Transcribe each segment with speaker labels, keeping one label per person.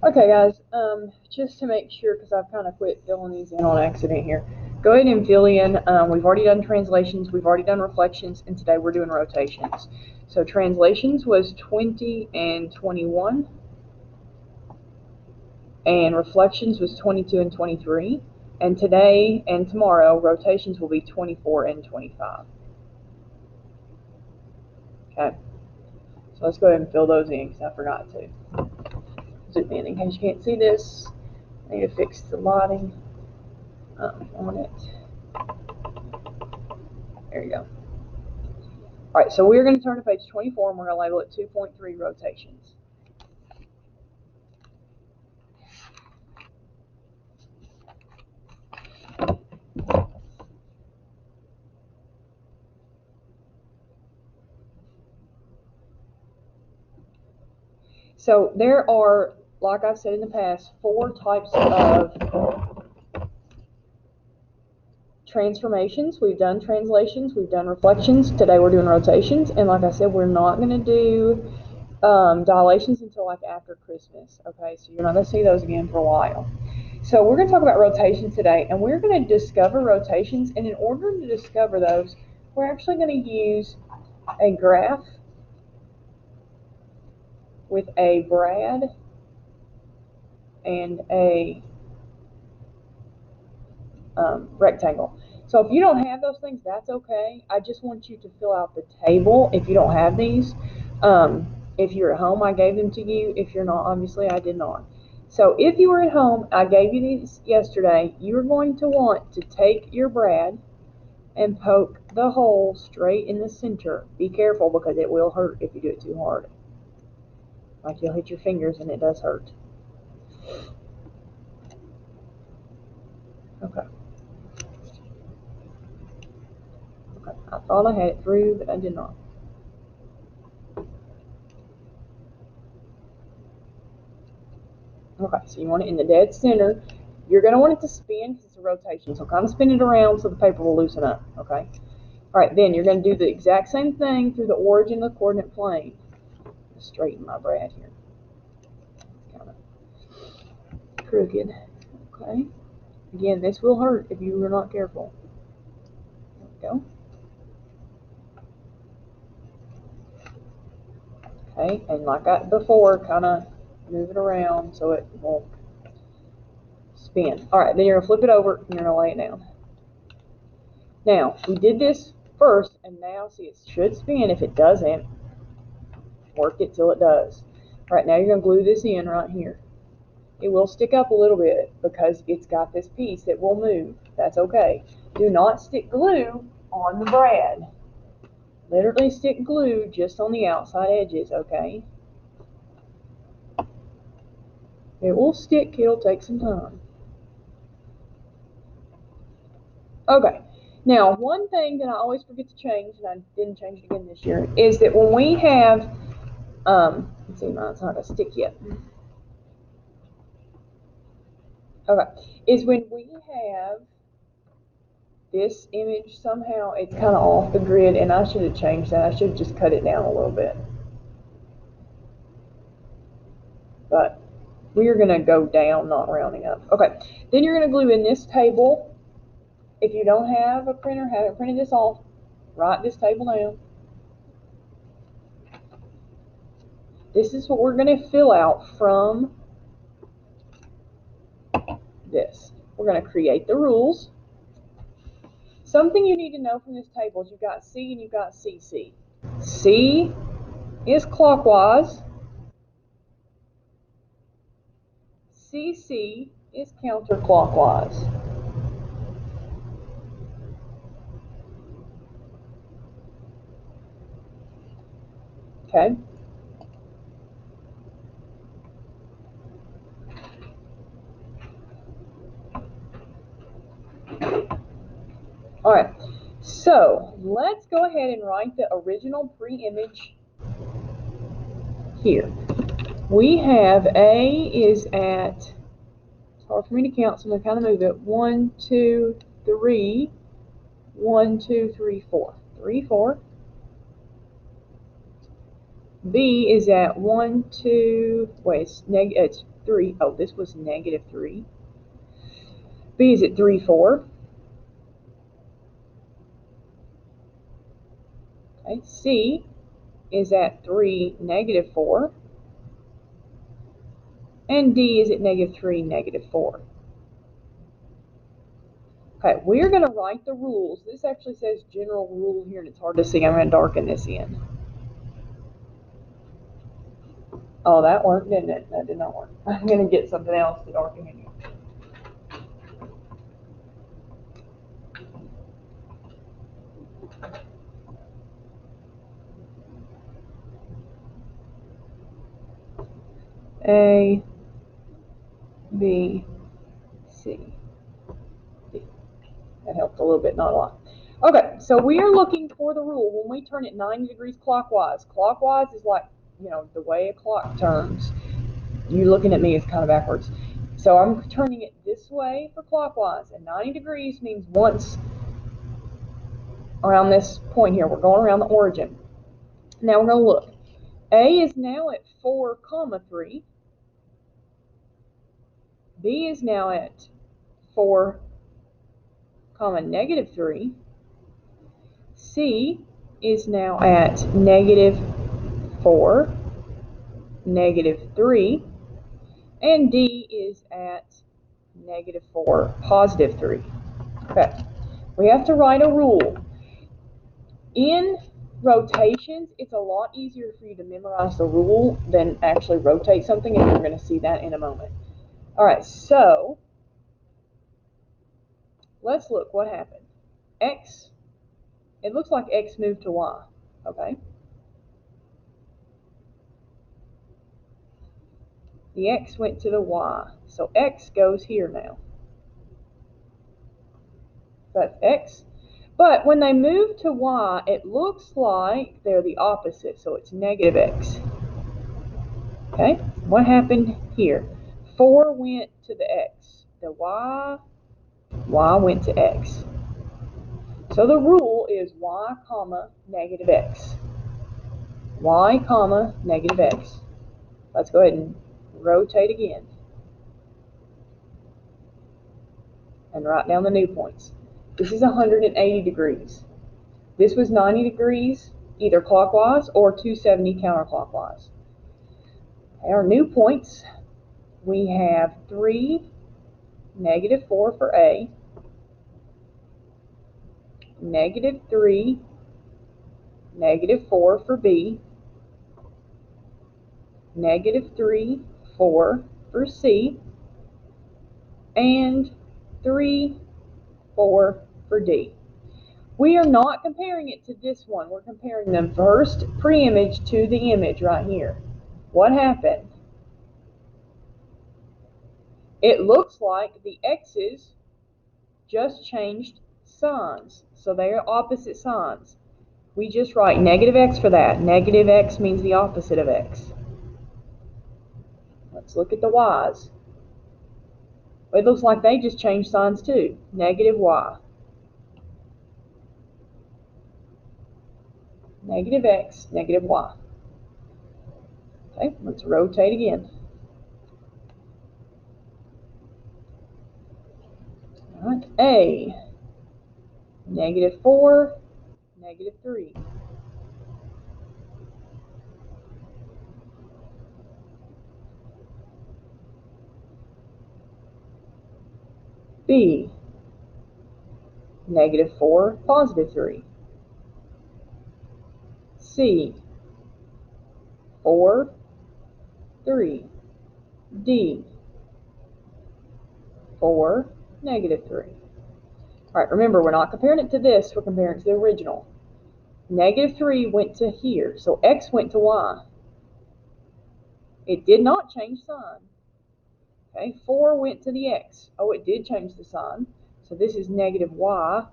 Speaker 1: Okay, guys, just to make sure, because I've kind of quit filling these in on accident here, go ahead and fill in. We've already done translations, we've already done reflections, and today we're doing rotations. So translations was 20 and 21, and reflections was 22 and 23, and today and tomorrow, rotations will be 24 and 25. Okay, so let's go ahead and fill those in, because I forgot to. Zoom in case you can't see this. I need to fix the lighting on it. There you go. All right, so we're going to turn to page 24, and we're going to label it 2.3 rotations. So there are, like I've said in the past, 4 types of transformations. We've done translations, we've done reflections. Today we're doing rotations, and like I said, we're not going to do dilations until like after Christmas. Okay, so you're not going to see those again for a while. So we're going to talk about rotations today, and we're going to discover rotations, and in order to discover those, we're actually going to use a graph with a brad and a rectangle. So if you don't have those things, that's okay. I just want you to fill out the table if you don't have these. If you're at home, I gave them to you. If you're not, obviously I did not. So if you were at home, I gave you these yesterday. You're going to want to take your brad and poke the hole straight in the center. Be careful, because it will hurt if you do it too hard. Like, you'll hit your fingers and it does hurt. Okay. Okay. I thought I had it through, but I did not. Okay, so you want it in the dead center. You're going to want it to spin because it's a rotation. So kind of spin it around so the paper will loosen up. Okay. All right, then you're going to do the exact same thing through the origin of the coordinate plane. Just straighten my brad here. It's kind of crooked. Okay. Again, this will hurt if you are not careful. There we go. Okay, and like I before, kind of move it around so it won't spin. All right, then you're going to flip it over and you're going to lay it down. Now, we did this first, and now, see, it should spin. If it doesn't, work it till it does. All right, now you're going to glue this in right here. It will stick up a little bit because it's got this piece that will move. That's okay. Do not stick glue on the brad. Literally stick glue just on the outside edges, okay? It will stick. It'll take some time. Okay. Now, one thing that I always forget to change, and I didn't change it again this year, is that when we have, let's see, mine's not going to stick yet. Okay, is when we have this image somehow, it's kind of off the grid, and I should have changed that. I should have just cut it down a little bit. But we are going to go down, not rounding up. Okay, then you're going to glue in this table. If you don't have a printer, haven't printed this off, write this table down. This is what we're going to fill out from this. We're going to create the rules. Something you need to know from this table is you've got C and you've got CC. C is clockwise. CC is counterclockwise. Okay. All right. So let's go ahead and write the original pre-image here. We have A is at, it's hard for me to count, so I'm going to kind of move it. 1, 2, 3, 1, 2, 3, 4. 3, 4. B is at 1, 2, wait, it's 3. Oh, this was -3. B is at 3, 4. Okay, C is at 3, -4. And D is at -3, -4. Okay, we're going to write the rules. This actually says general rule here, and it's hard to see. I'm going to darken this in. Oh, that worked, didn't it? That did not work. I'm going to get something else to darken in here. A, B, C, D. That helped a little bit, not a lot. Okay, so we are looking for the rule when we turn it 90 degrees clockwise. Clockwise is like, you know, the way a clock turns. You looking at me is kind of backwards. So I'm turning it this way for clockwise, and 90 degrees means once around this point here. We're going around the origin. Now we're going to look. A is now at 4, 3. B is now at 4, -3. C is now at -4, -3. And D is at -4, +3. Okay, we have to write a rule. In rotations, it's a lot easier for you to memorize the rule than actually rotate something, and we're going to see that in a moment. All right, so let's look what happened. X, it looks like X moved to Y, okay? The X went to the Y, so X goes here now. That's X. But when they move to Y, it looks like they're the opposite, so it's -X. Okay, what happened here? 4 went to the X. The Y went to X. So the rule is Y, -X. Y, -X. Let's go ahead and rotate again. And write down the new points. This is 180 degrees. This was 90 degrees, either clockwise or 270 counterclockwise. Our new points, we have 3, -4 for A, -3, -4 for B, -3, 4 for C, and 3, 4 for D. We are not comparing it to this one. We're comparing the first pre-image to the image right here. What happened? It looks like the X's just changed signs, so they are opposite signs. We just write -X for that. -X means the opposite of X. Let's look at the Y's. It looks like they just changed signs too. -Y. -X, -Y. Okay, let's rotate again. All right, A, -4, -3. B, -4, +3. C, 4, 3. D, 4, -3. All right, remember, we're not comparing it to this. We're comparing it to the original. -3 went to here, so X went to Y. It did not change sign. Okay, 4 went to the X. Oh, it did change the sign. So this is -Y,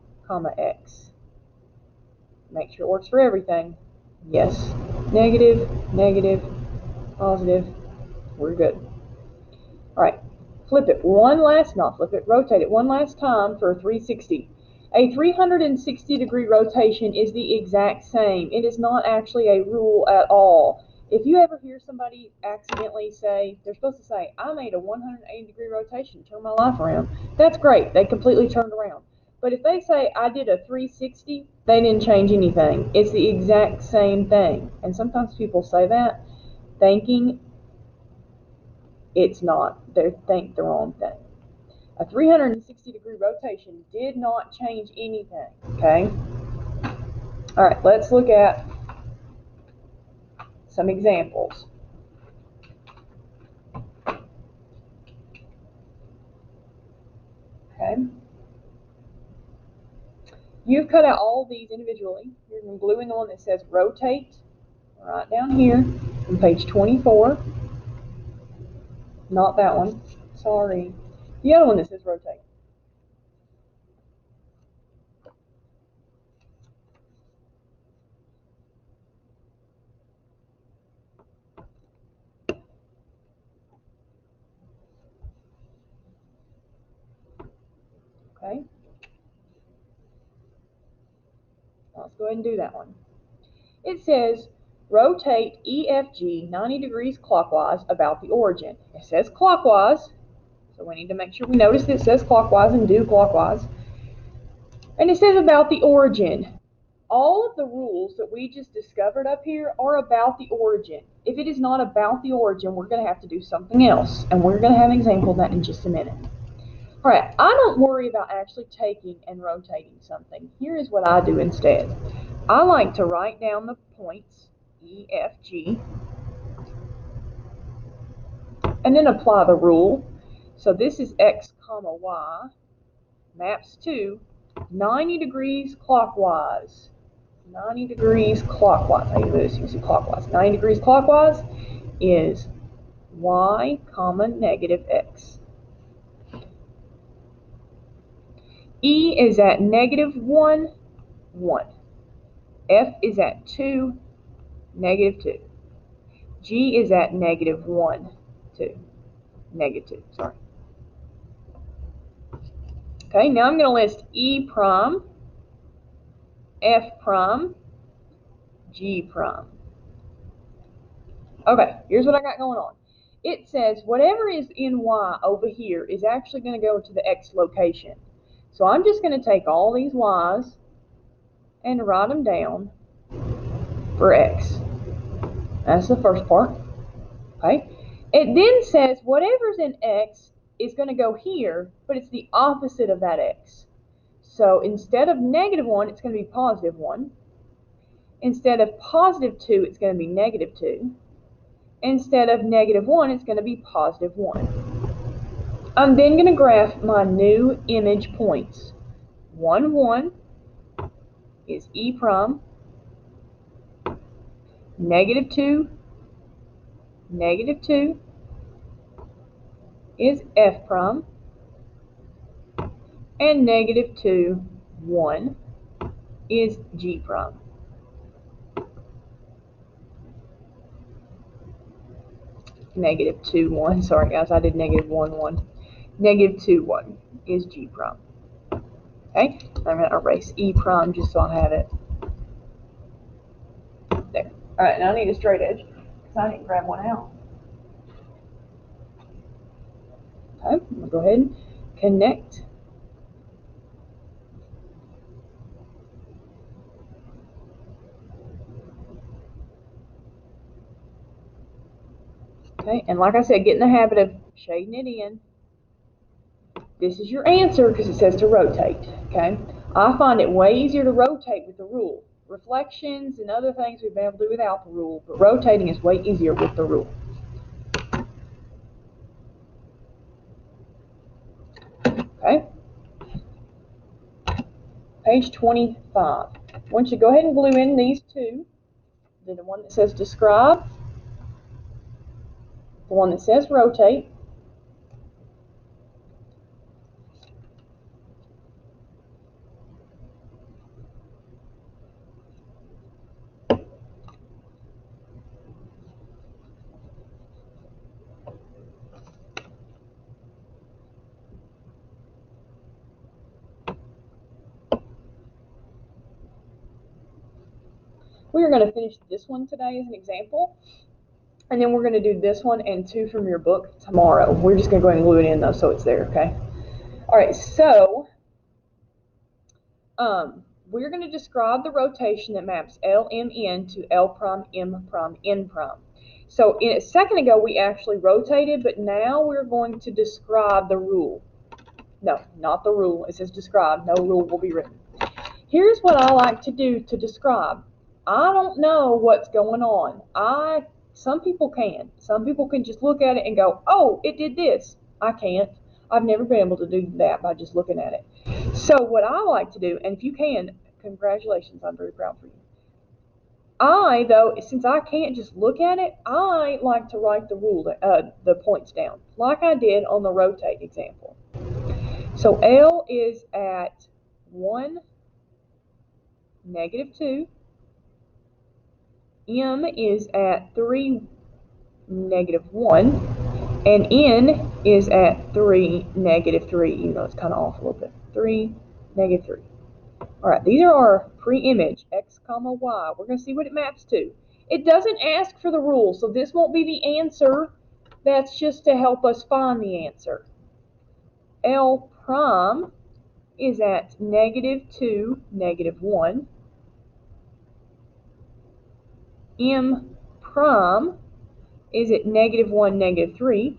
Speaker 1: X. Make sure it works for everything. Yes. Negative, negative, positive. We're good. All right. Flip it one last, not flip it, rotate it one last time for a 360. A 360 degree rotation is the exact same. It is not actually a rule at all. If you ever hear somebody accidentally say, they're supposed to say, I made a 180-degree rotation, turn my life around, that's great. They completely turned around. But if they say, I did a 360, they didn't change anything. It's the exact same thing. And sometimes people say that thinking it's not. They think the wrong thing. A 360-degree rotation did not change anything, okay? All right, let's look at some examples. Okay. You've cut out all these individually. You're going to glue in the one that says rotate right down here on page 24. Not that one. Sorry. The other one that says rotate. Okay. Let's go ahead and do that one. It says rotate EFG 90 degrees clockwise about the origin. It says clockwise, so we need to make sure we notice that it says clockwise and do clockwise. And it says about the origin. All of the rules that we just discovered up here are about the origin. If it is not about the origin, we're going to have to do something else, and we're going to have an example of that in just a minute. All right, I don't worry about actually taking and rotating something. Here is what I do instead. I like to write down the points, E, F, G, and then apply the rule. So this is X, comma, Y, maps to 90 degrees clockwise. 90 degrees clockwise. I use this, you see clockwise. 90 degrees clockwise is Y, comma, negative X. E is at negative 1, 1. F is at 2, negative 2. G is at negative 1, 2. Negative 2, sorry. Okay, now I'm going to list E prime, F prime, G prime. Okay, here's what I got going on. It says whatever is in Y over here is actually going to go to the X location. So I'm just going to take all these Y's and write them down for X. That's the first part. Okay. It then says whatever's in X is going to go here, but it's the opposite of that X. So instead of negative 1, it's going to be positive 1. Instead of positive 2, it's going to be negative 2. Instead of negative 1, it's going to be positive 1. I'm then going to graph my new image points. 1, 1 is E prime. Negative 2, negative 2 is F prime. And negative 2, 1 is G prime. Negative 2, 1. Sorry, guys, I did negative 1, 1. Negative 2, 1 is G prime. Okay, I'm going to erase E prime just so I have it. There. All right, now I need a straight edge because I didn't grab one out. Okay, I'm going to go ahead and connect. Okay, and like I said, get in the habit of shading it in. This is your answer because it says to rotate. Okay, I find it way easier to rotate with the rule. Reflections and other things we've been able to do without the rule, but rotating is way easier with the rule. Okay, page 25. I want you to go ahead and glue in these two. The one that says describe, the one that says rotate. We are going to finish this one today as an example. And then we're going to do this one and 2 from your book tomorrow. We're just going to go ahead and glue it in though so it's there, okay? All right, so we're going to describe the rotation that maps LMN to L prime M prime N prime. So a second ago we actually rotated, but now we're going to describe the rule. No, not the rule. It says describe. No rule will be written. Here's what I like to do to describe. I don't know what's going on. Some people can. Some people can just look at it and go, oh, it did this. I can't. I've never been able to do that by just looking at it. So what I like to do, and if you can, congratulations, I'm very proud for you. Though, since I can't just look at it, I like to write the points down, like I did on the rotate example. So L is at 1, -2. M is at 3, -1. And N is at 3, -3, even though it's kind of off a little bit. 3, -3. All right, these are our pre-image, x, comma, y. We're going to see what it maps to. It doesn't ask for the rule, so this won't be the answer. That's just to help us find the answer. L prime is at -2, -1. M prime is at -1, -3.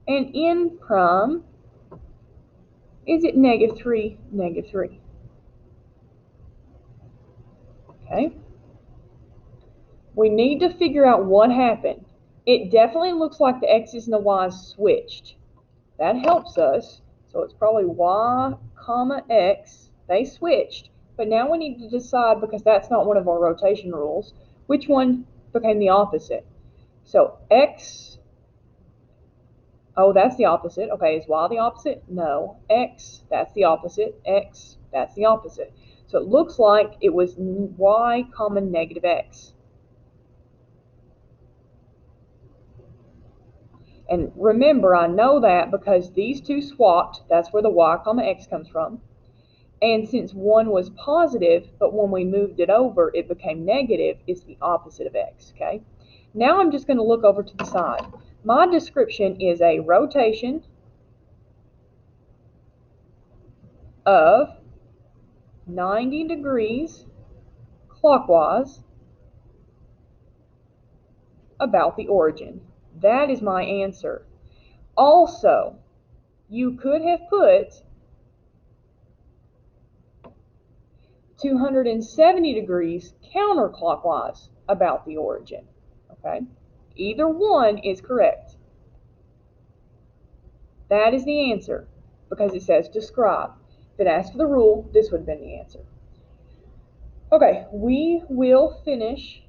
Speaker 1: And N prime is at -3, -3. Okay? We need to figure out what happened. It definitely looks like the x's and the y's switched. That helps us. So it's probably y, comma, x. They switched. But now we need to decide, because that's not one of our rotation rules, which one became the opposite. So x, oh, that's the opposite. Okay, is y the opposite? No. X, that's the opposite. X, that's the opposite. So it looks like it was y, comma, -x. And remember, I know that because these two swapped. That's where the y, comma, x comes from. And since 1 was positive, but when we moved it over, it became negative, it's the opposite of x, okay? Now I'm just going to look over to the side. My description is a rotation of 90 degrees clockwise about the origin. That is my answer. Also, you could have put 270 degrees counterclockwise about the origin. Okay? Either one is correct. That is the answer, because it says describe. If it asked for the rule, this would have been the answer. Okay, we will finish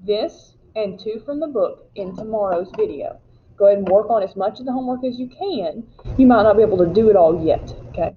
Speaker 1: this and 2 from the book in tomorrow's video. Go ahead and work on as much of the homework as you can. You might not be able to do it all yet, okay?